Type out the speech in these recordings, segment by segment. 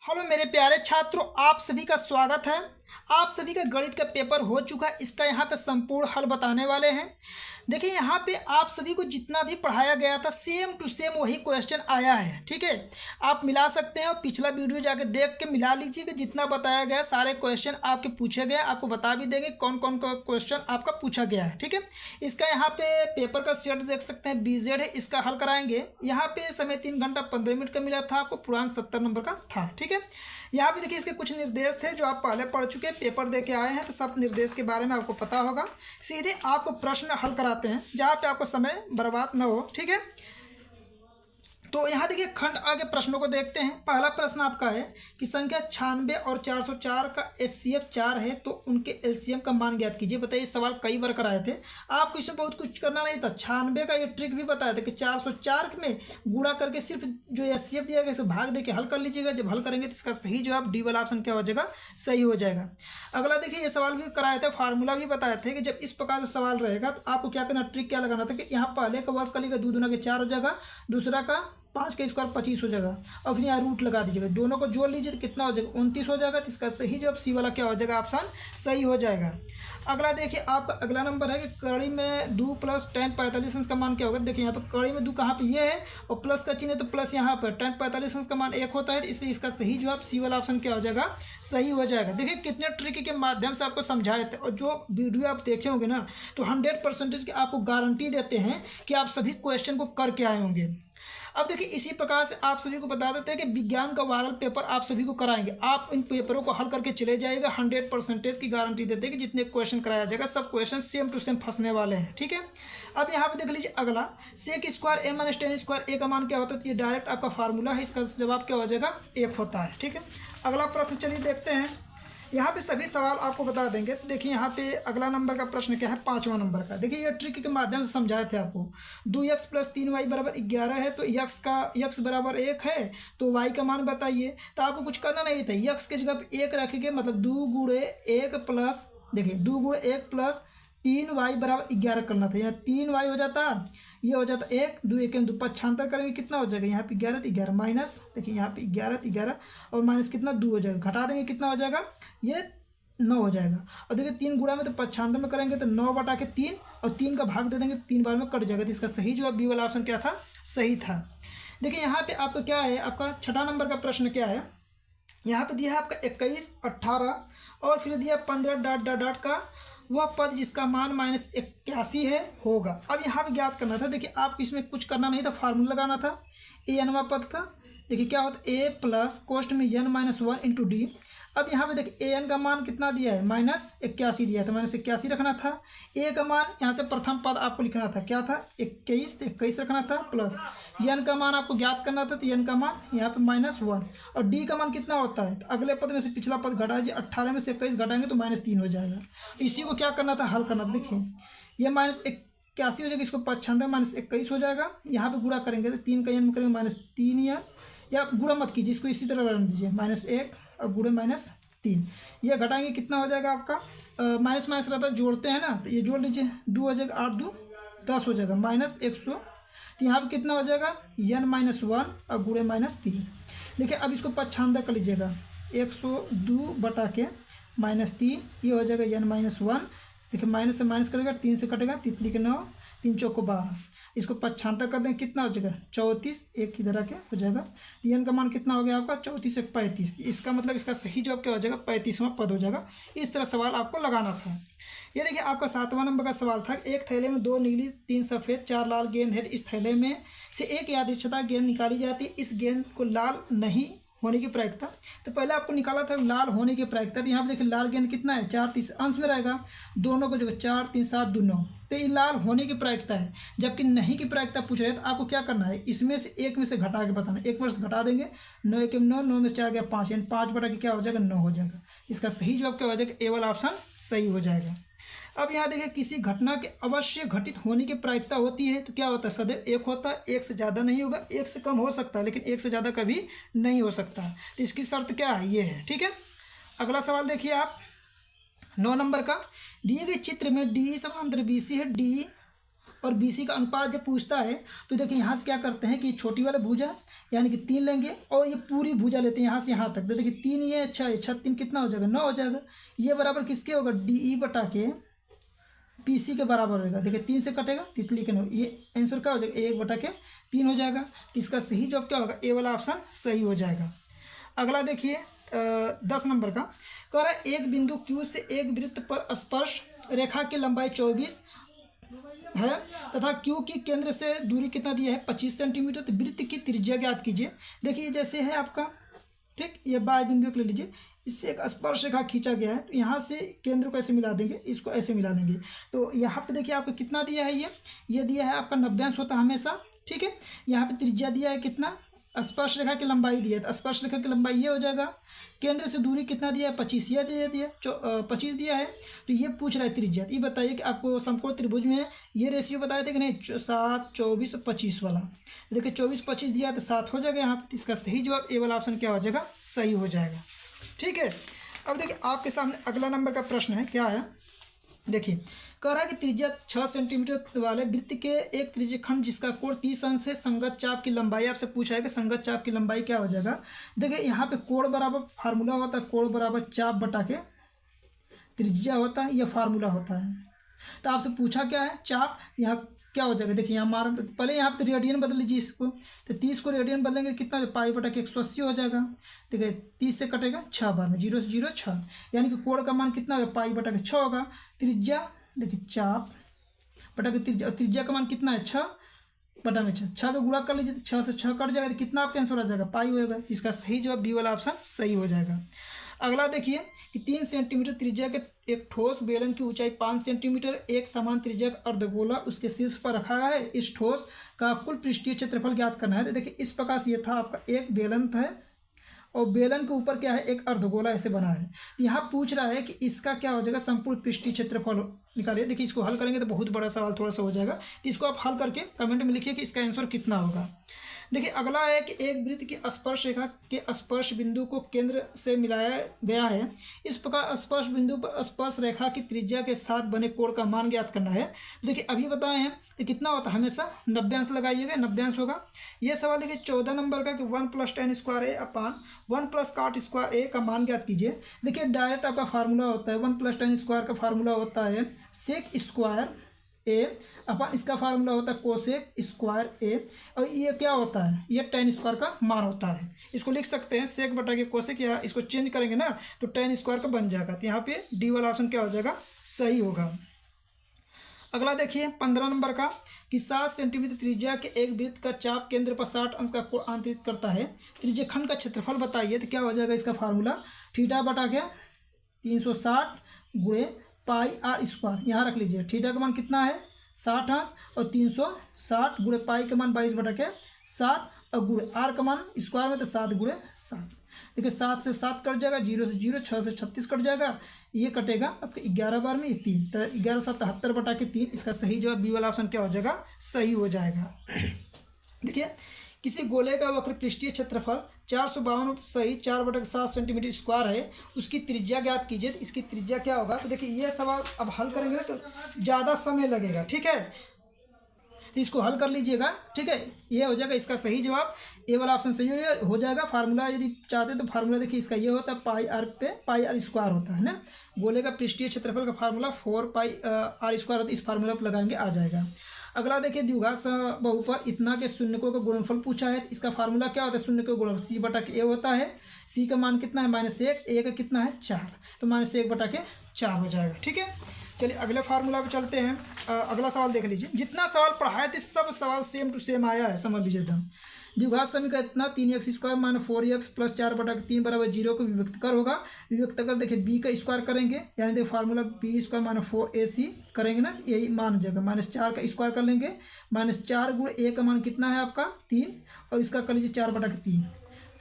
Hello मेरे प्यारे छात्रों, आप सभी का स्वागत है। आप सभी का गणित का पेपर हो चुका है। इसका यहाँ पे संपूर्ण हल बताने वाले हैं। देखिए, यहाँ पे आप सभी को जितना भी पढ़ाया गया था सेम टू सेम वही क्वेश्चन आया है। ठीक है, आप मिला सकते हैं और पिछला वीडियो जाके देख के मिला लीजिए कि जितना बताया गया सारे क्वेश्चन आपके पूछे गए। आपको बता भी देंगे कौन कौन का क्वेश्चन आपका पूछा गया है। ठीक है, इसका यहाँ पे पेपर का सेट देख सकते हैं, BZ है। इसका हल कराएंगे। यहाँ पे समय 3 घंटा 15 मिनट का मिला था आपको, पूर्णांक 70 नंबर का था। ठीक है, यहाँ पे देखिए इसके कुछ निर्देश थे जो आप पहले पढ़ चुके हैं, पेपर दे के आए हैं, तो सब निर्देश के बारे में आपको पता होगा। सीधे आपको प्रश्न हल कराते हैं जहाँ पे आपको समय बर्बाद न हो। ठीक है, तो यहाँ देखिए खंड आ के प्रश्नों को देखते हैं। पहला प्रश्न आपका है कि संख्या 96 और 404 का HCF 4 है, तो उनके LCM का मान ज्ञात कीजिए। बताइए, सवाल कई बार कराए थे आपको, इसमें बहुत कुछ करना नहीं था। 96 का ये ट्रिक भी बताया था कि 404 में गुणा करके सिर्फ जो HCF दिया गया इसे भाग दे के हल कर लीजिएगा। जब हल करेंगे तो इसका सही जवाब डी वाला ऑप्शन क्या हो जाएगा, सही हो जाएगा। अगला देखिए, ये सवाल भी कराए थे, फार्मूला भी बताए थे कि जब इस प्रकार से सवाल रहेगा तो आपको क्या करना, ट्रिक क्या लगाना था कि यहाँ पहले का वर्ग कलिएगा 2 दूना के 4 हो जाएगा, दूसरा का 5 का स्क्वायर 25 हो जाएगा, और फिर यहाँ रूट लगा दीजिएगा। दोनों को जोड़ लीजिए तो कितना हो जाएगा, 29 हो जाएगा। तो इसका सही जवाब सी वाला क्या हो जाएगा, ऑप्शन सही हो जाएगा। अगला देखिए, आपका अगला नंबर है कि कड़ी में 2 + tan 45 का मान क्या होगा। देखिए यहाँ पे कड़ी में 2 कहाँ पे ये है और प्लस का चिन्ह है, तो प्लस यहाँ पर tan 45 का मान 1 होता है, इसलिए इसका सही जवाब सी वाला ऑप्शन क्या हो जाएगा, सही हो जाएगा। देखिए कितने ट्रिक के माध्यम से आपको समझाए थे, और जो वीडियो आप देखे होंगे ना, तो 100% की आपको गारंटी देते हैं कि आप सभी क्वेश्चन को करके आए होंगे। अब देखिए, इसी प्रकार से आप सभी को बता देते हैं कि विज्ञान का वायरल पेपर आप सभी को कराएंगे। आप इन पेपरों को हल करके चले जाएगा। 100% की गारंटी देते हैं कि जितने क्वेश्चन कराया जाएगा सब क्वेश्चन सेम टू सेम फंसने वाले हैं। ठीक है, अब यहाँ पे देख लीजिए अगला, sec square a - tan square a का मान क्या होता है। तो ये डायरेक्ट आपका फार्मूला है, इसका जवाब क्या हो जाएगा, 1 होता है। ठीक है, अगला प्रश्न चलिए देखते हैं। यहाँ पे सभी सवाल आपको बता देंगे। तो देखिए यहाँ पे अगला नंबर का प्रश्न क्या है, 5वां नंबर का। देखिए ये ट्रिक के माध्यम से समझाए थे आपको। 2x + 3y = 11 है, तो x बराबर 1 है, तो y का मान बताइए। तो आपको कुछ करना नहीं था, x की जगह पे 1 रखेंगे, मतलब 2 × 1 प्लस, देखिए 2 × 1 प्लस 3y = 11 करना था। यहाँ 3y हो जाता, ये हो जाता 1, 2 1 2, पक्षांतर करेंगे कितना हो जाएगा, यहाँ पे 11 तो 11 माइनस, देखिए यहाँ पे 11 तो 11 और माइनस कितना 2 हो जाएगा, घटा देंगे कितना हो जाएगा, ये 9 हो जाएगा। और देखिए 3 गुणा में तो पक्षांतर में करेंगे तो 9/3 और 3 का भाग दे देंगे, 3 बार में कट जाएगा। तो इसका सही जवाब बी वाला ऑप्शन क्या था, सही था। देखिए यहाँ पे आपका क्या है, आपका 6वां नंबर का प्रश्न क्या है। यहाँ पे दिया है आपका 21, 18 और फिर दिया 15 ... का वह पद जिसका मान -81 है होगा। अब यहाँ पे ज्ञात करना था। देखिए आपको इसमें कुछ करना नहीं था, फार्मूला लगाना था a पद का। देखिए क्या होता है, a प्लस कोष्ठ में n - 1 × d। अब यहाँ पे देखिए an का मान कितना दिया है, -81 दिया था, -81 रखना था। a का मान यहाँ से प्रथम पद आपको लिखना था, क्या था 21, तो 21 रखना था, प्लस n का मान आपको ज्ञात करना था, तो n का मान यहाँ पे -1 और d का मान कितना होता है, तो अगले पद में से पिछला पद घटा दीजिए। 18 में से 21 घटाएंगे तो -3 हो जाएगा। इसी को क्या करना था, हल करना था। देखिए ये -81 हो जाएगा, इसको पक्षांतर -21 हो जाएगा। यहाँ पे गुणा करेंगे तो 3 का n करेंगे -3 या गुणा मत कीजिए, इसको इसी तरह रहने दीजिए, -1 और गुणे -3। ये घटाएंगे कितना हो जाएगा आपका, माइनस माइनस रहता है, जोड़ते हैं ना, तो ये जोड़ लीजिए, 2 हो जाएगा, 8 2 10 हो जाएगा, -100। तो यहाँ पे कितना हो जाएगा, n - 1 और गुणे -3। देखिए अब इसको पक्षांतर कर लीजिएगा, 102/3 ये हो जाएगा n - 1। देखिए माइनस से माइनस करेगा, 3 से कटेगा, तितली के 9, 3 चौको 12। इसको पक्षांतर कर देंगे, कितना हो जाएगा 34, एक इधर आके हो जाएगा। n का मान कितना हो गया आपका 34 से 35। इसका मतलब इसका सही जवाब क्या हो जाएगा, 35वां पद हो जाएगा। इस तरह सवाल आपको लगाना था। ये देखिए आपका 7वां नंबर का सवाल था, एक थैले में 2 नीली 3 सफ़ेद 4 लाल गेंद है। इस थैले में से एक यादृच्छिक गेंद निकाली जाती है, इस गेंद को लाल नहीं होने की प्रायिकता। तो पहले आपको निकाला था लाल होने की प्रायिकता। तो यहाँ पे देखिए लाल गेंद कितना है, 4 3 अंश में रहेगा, दोनों को जो 4 3 7 2 9, तो ये लाल होने की प्रायिकता है। जबकि नहीं की प्रायिकता पूछ रहे हैं, तो आपको क्या करना है, इसमें से एक में से घटा के बताना। 1 में से घटा देंगे, 9 1 9, 9 में 4 गया 5, यानी 5 क्या हो जाएगा, 9 हो जाएगा। इसका सही जवाब क्या हो जाएगा, ए वाला ऑप्शन सही हो जाएगा। अब यहाँ देखिए, किसी घटना के अवश्य घटित होने की प्रायिकता होती है, तो क्या होता है, सदैव 1 होता है। 1 से ज़्यादा नहीं होगा, 1 से कम हो सकता है, लेकिन 1 से ज़्यादा कभी नहीं हो सकता। तो इसकी शर्त क्या है, ये है। ठीक है, अगला सवाल देखिए आप, 9 नंबर का। दिए गए चित्र में डी समांतर BC है, डी और BC का अनुपात जब पूछता है तो देखिए यहाँ से क्या करते हैं कि छोटी वाला भुजा यानी कि 3 लेंगे और ये पूरी भुजा लेते हैं यहाँ से यहाँ तक। तो देखिए 3 ये 6 3 कितना हो जाएगा 9 हो जाएगा। ये बराबर किसके होगा DE बटा के PC के बराबर होगा। देखिए 3 से कटेगा तितली के 9, ये आंसर क्या हो जाएगा 1 बटा के 3 हो जाएगा। तो इसका सही जवाब क्या होगा ए वाला ऑप्शन सही हो जाएगा। अगला देखिए 10 नंबर का कह रहा है एक बिंदु Q से एक वृत्त पर स्पर्श रेखा की लंबाई 24 है तथा Q की केंद्र से दूरी कितना दिया है 25 सेंटीमीटर। तो वृत्त की त्रिज्या ज्ञात कीजिए। देखिए जैसे है आपका, ठीक, ये बाह्य बिंदु को ले लीजिए, इससे एक स्पर्श रेखा खींचा गया है। तो यहाँ से केंद्र को ऐसे मिला देंगे, इसको ऐसे मिला देंगे। तो यहाँ पे देखिए आपको कितना दिया है, ये दिया है आपका 90 अंश होता है हमेशा, ठीक है। यहाँ पे त्रिज्या दिया है कितना, स्पर्श रेखा की लंबाई दी है, तो स्पर्श रेखा की लंबाई ये हो जाएगा। केंद्र से दूरी कितना दिया है 25, ये दिया 25 दिया है। तो ये पूछ रहा है त्रिज्या। तो ये बताइए कि आपको समकोण त्रिभुज में ये रेशियो बताए थे कि नहीं, 7 24 25 वाला। देखिए 24 25 दिया तो 7 हो जाएगा यहाँ पे। इसका सही जवाब ए वाला ऑप्शन क्या हो जाएगा, सही हो जाएगा, ठीक है। अब देखिए आपके सामने अगला नंबर का प्रश्न है, क्या है देखिए, कह रहा है कि त्रिज्या 6 सेंटीमीटर वाले वृत्त के एक त्रिज्यखंड जिसका कोण 30 अंश है, संगत चाप की लंबाई आपसे पूछा है कि संगत चाप की लंबाई क्या हो जाएगा। देखिए यहाँ पे कोण बराबर फार्मूला होता है, कोण बराबर चाप बटा के त्रिज्या होता है, यह फार्मूला होता है। तो आपसे पूछा क्या है, चाप, यहाँ क्या हो जाएगा, देखिए यहाँ मार पहले यहाँ पे रेडियन बदल लीजिए इसको। तो 30 को रेडियन बदलेंगे कितना, पाई बटा के 180 हो जाएगा। देखिए 30 से कटेगा 6 बार में, 0 से 0 6, यानी कि कोण का मान कितना होगा, पाई बटा के 6 होगा। त्रिज्या देखिए चाप बटा के त्रिज्या का मान कितना है 6 बटा में 6 का गुणा कर लीजिए, तो 6 से 6 कट जाएगा, तो कितना आपका आंसर आ जाएगा, पाई होगा। इसका सही जवाब बी वाला ऑप्शन सही हो जाएगा। अगला देखिए कि 3 सेंटीमीटर त्रिज्या के एक ठोस बेलन की ऊंचाई 5 सेंटीमीटर, एक समान त्रिज्या का अर्धगोला उसके शीर्ष पर रखा गया है। इस ठोस का कुल पृष्ठीय क्षेत्रफल ज्ञात करना है। तो देखिए इस प्रकार से ये था आपका एक बेलन था और बेलन के ऊपर क्या है, एक अर्धगोला ऐसे बना है। यहाँ पूछ रहा है कि इसका क्या हो जाएगा, संपूर्ण पृष्ठीय क्षेत्रफल निकालिए। देखिए इसको हल करेंगे तो बहुत बड़ा सवाल थोड़ा सा हो जाएगा, तो इसको आप हल करके कमेंट में लिखिए कि इसका आंसर कितना होगा। देखिए अगला है कि एक वृत्त की स्पर्श रेखा के स्पर्श बिंदु को केंद्र से मिलाया गया है। इस प्रकार स्पर्श बिंदु पर स्पर्श रेखा की त्रिज्या के साथ बने कोण का मान ज्ञात करना है। तो देखिए अभी बताए हैं कि कितना होता है, हमेशा 90 अंश लगाइएगा, 90 अंश होगा। ये सवाल देखिए 14 नंबर का कि 1 + tan स्क्वायर ए अपान 1 + cot स्क्वायर ए का मान ज्ञात कीजिए। देखिए डायरेक्ट आपका फार्मूला होता है 1 + tan स्क्वायर का फार्मूला होता है सेक स्क्वायर ए अपन, इसका फार्मूला होता है कोसेक स्क्वायर ए, और ये क्या होता है, ये tan स्क्वायर का मान होता है। इसको लिख सकते हैं सेक बटा के कोसेक, या इसको चेंज करेंगे ना तो tan स्क्वायर का बन जाएगा। तो यहाँ पे डी वाला ऑप्शन क्या हो जाएगा, सही होगा। अगला देखिए 15 नंबर का कि 7 सेंटीमीटर त्रिज्या के एक वृत्त का चाप केंद्र पर 60 अंश का कोण आंतरित करता है। त्रिज्यखंड का क्षेत्रफल बताइए। तो क्या हो जाएगा इसका फार्मूला, थीटा बटा के 360 गुणे पाई r स्क्वायर, यहाँ रख लीजिए। थीटा का मान कितना है 60 अंश और 360 गुणे पाई का मान 22 बटा के 7 और गुणे r का मान स्क्वायर में तो 7 गुणे 7। देखिए 7 से 7 कट जाएगा, 0 से 0, 6 से 36 कट जाएगा, ये कटेगा आपके 11 बार में 3, तो 11 7 73 बटा के 3। इसका सही जवाब बी वाला ऑप्शन क्या हो जाएगा, सही हो जाएगा। देखिए किसी गोले का वक्र पृष्ठीय क्षेत्रफल 452 सही 4/7 सेंटीमीटर स्क्वायर है, उसकी त्रिज्या ज्ञात कीजिए। तो इसकी त्रिज्या क्या होगा, तो देखिए ये सवाल अब हल करेंगे ना तो ज़्यादा समय लगेगा, ठीक है। तो इसको हल कर लीजिएगा, ठीक है। ये हो जाएगा इसका सही जवाब, ए वाला ऑप्शन सही हो जाएगा। फार्मूला यदि चाहते तो फार्मूला देखिए इसका ये होता है पाई आर पे पाई आर स्क्वायर होता है ना। गोले का पृष्ठीय क्षेत्रफल का फार्मूला 4 पाई आर स्क्वायर होता है, इस फार्मूला पर लगाएंगे आ जाएगा। अगला देखिए द्विघात बहुपद इतना के शून्यकों का गुणनफल पूछा है। इसका फार्मूला क्या होता है, शून्य का गुणनफल सी बटा के ए होता है। सी का मान कितना है -1, ए का कितना है 4, तो -1 बटा के 4 हो जाएगा, ठीक है। चलिए अगले फार्मूला पे चलते हैं। अगला सवाल देख लीजिए। जितना सवाल पढ़ाए थे सब सवाल सेम टू सेम आया है, समझ लीजिए एकदम। द्विघात समीकरण इतना 3x स्क्वायर - 4x + 4 बटा के 3 बराबर 0 को विभक्त कर होगा। विभक्त कर देखिए b का स्क्वायर करेंगे, यानी देखिए फार्मूला b स्क्वायर - 4ac करेंगे ना, यही मान हो जाएगा। -4 का स्क्वायर कर लेंगे, -4 गुणे a का मान कितना है आपका 3, और इसका कर लीजिए 4 बटा के 3,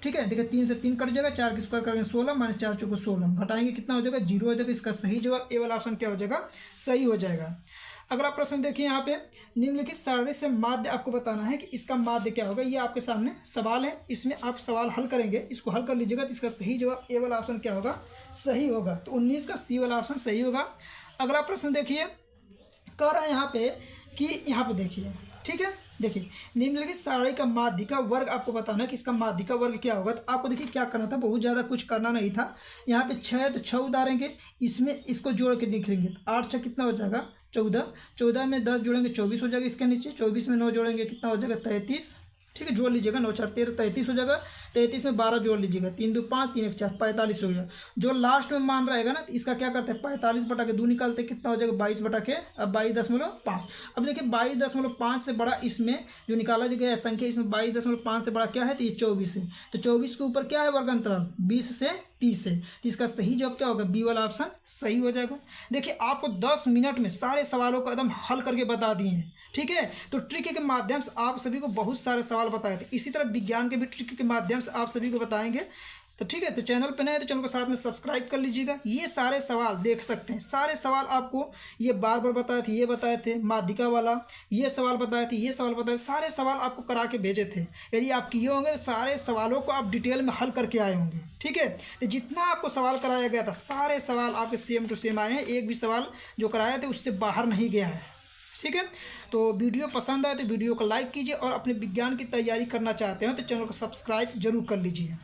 ठीक है। देखिए 3 से 3 कट जाएगा, 4 का स्क्वायर करेंगे 16, -4 चौको 16, घटाएंगे कितना हो जाएगा 0 हो जाएगा। इसका सही जवाब ए वाला ऑप्शन क्या हो जाएगा, सही हो जाएगा। अगला प्रश्न देखिए यहाँ पे, निम्नलिखित सारणी से माध्य आपको बताना है कि इसका माध्य क्या होगा। ये आपके सामने सवाल है, इसमें आप सवाल हल करेंगे, इसको हल कर लीजिएगा। तो इसका सही जवाब ए वाला ऑप्शन क्या होगा, सही होगा। तो 19 का सी वाला ऑप्शन सही होगा। अगला प्रश्न देखिए, कह रहा है यहाँ पे कि यहाँ पे देखिए, ठीक है, देखिए निम्नलिखित सारणी का माध्यिका वर्ग आपको बताना है कि इसका माध्यिका वर्ग क्या होगा। तो आपको देखिए क्या करना था, बहुत ज़्यादा कुछ करना नहीं था। यहाँ पे 6 तो 6 उतारेंगे, इसमें इसको जोड़ के लिखेंगे तो 8 6 कितना हो जाएगा 14, 14 में 10 जोड़ेंगे 24 हो जाएगा इसके नीचे, 24 में 9 जोड़ेंगे कितना हो जाएगा 33, ठीक है, जोड़ लीजिएगा 9 4 13 33 हो जाएगा, 33 में 12 जोड़ लीजिएगा 3 2 5 3 1 4 45 हो जाएगा। जो लास्ट में मान रहेगा ना, तो इसका क्या करते हैं 45 बटा के 2 निकालते कितना हो जाएगा 22 बटा के अब 22.5। अब देखिए 22.5 से बड़ा इसमें जो निकाला गया है संख्या, इसमें 22.5 से बड़ा क्या है तो ये 24 है। तो 24 के ऊपर क्या है वर्ग अंतराल 20 से 30 है। तो इसका सही जवाब क्या होगा, बी वाला ऑप्शन सही हो जाएगा। देखिए आपको 10 मिनट में सारे सवालों का एकदम हल करके बता दिए हैं, ठीक है। तो ट्रिक के माध्यम से आप सभी को बहुत सारे सवाल बताए थे, इसी तरह विज्ञान के भी ट्रिक के माध्यम से आप सभी को बताएंगे। तो ठीक है, तो चैनल पर नए तो चैनल को साथ में सब्सक्राइब कर लीजिएगा। ये सारे सवाल देख सकते हैं, सारे सवाल आपको ये बार बार बताए थे, ये बताए थे माध्यिका वाला, ये सवाल बताए थे, ये सवाल बताए थे, सारे सवाल आपको करा के भेजे थे। यदि आप किए होंगे तो सारे सवालों को आप डिटेल में हल करके आए होंगे, ठीक है। तो जितना आपको सवाल कराया गया था सारे सवाल आपके सेम टू सेम आए हैं, एक भी सवाल जो कराए थे उससे बाहर नहीं गया है, ठीक है। तो वीडियो पसंद आए तो वीडियो को लाइक कीजिए और अपने विज्ञान की तैयारी करना चाहते हो तो चैनल को सब्सक्राइब जरूर कर लीजिए।